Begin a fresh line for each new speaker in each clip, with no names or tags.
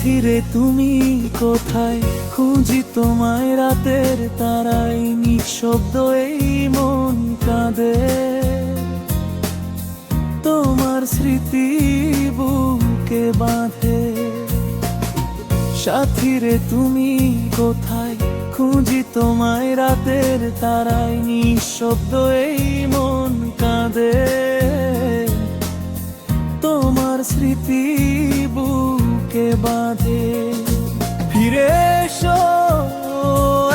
সাথী রে তুমি কোথায়, খুঁজি তোমায় রাতের তারাই, নিঃশব্দ এই মন কাঁদে। তোমার স্মৃতি বুকে বাঁধে। সাথী রে তুমি কোথায়, খুঁজি তোমায় রাতের তারাই, নিঃশব্দ এই মন কাঁদে। তোমার স্মৃতি বুকে বাঁধে। ফিরে এসো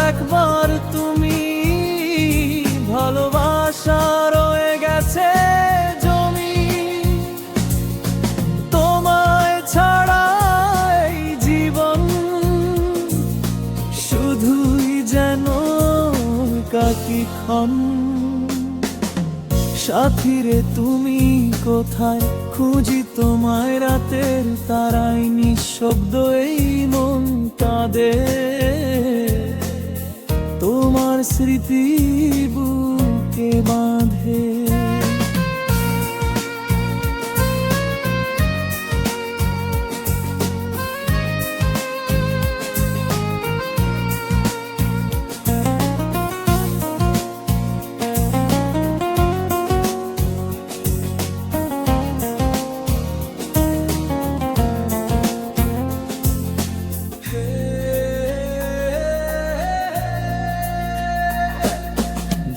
একবার তুমি, ভালোবাসা রয়ে গেছে জমি। তোমায় ছাড়া এই জীবন শুধুই যেন একাকী ক্ষণ। সাথী রে তুমি কোথায়, খুঁজি তোমায় রাতের তারাই, নিঃশব্দ এই মন কাঁদে। তোমার স্মৃতি বুকে বাঁধে।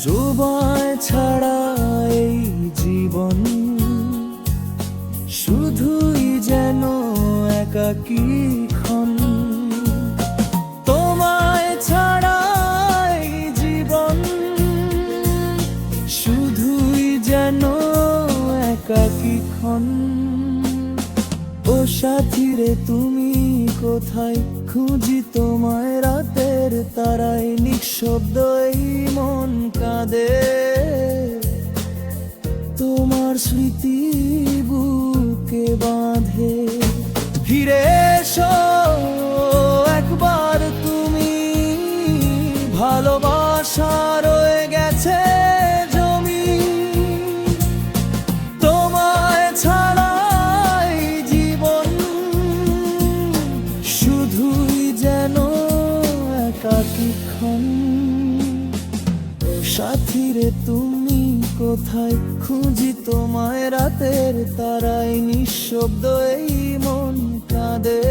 জোবায় ছাড়া এই জীবন শুধুই যেন একাকী ক্ষণ। তোমায় ছাড়া এই জীবন শুধুই যেন একাকী ক্ষণ। ও সাথী রে তুমি কোথায়, খুঁজি তোমায় রাতের তারাই, নিঃশব্দ এই মন কাঁদে। তোমার স্মৃতি বুকে বাঁধে। ফিরে এসো একবার তুমি, ভালোবাসা রয়ে গেছে জমি। তোমায় ছাড়া এই জীবন শুধুই যেন একাকী ক্ষণ। সাথী রে তুমি কোথায়, খুঁজি তোমায় রাতের তারাই, নিঃশব্দ এই মন কাঁদে।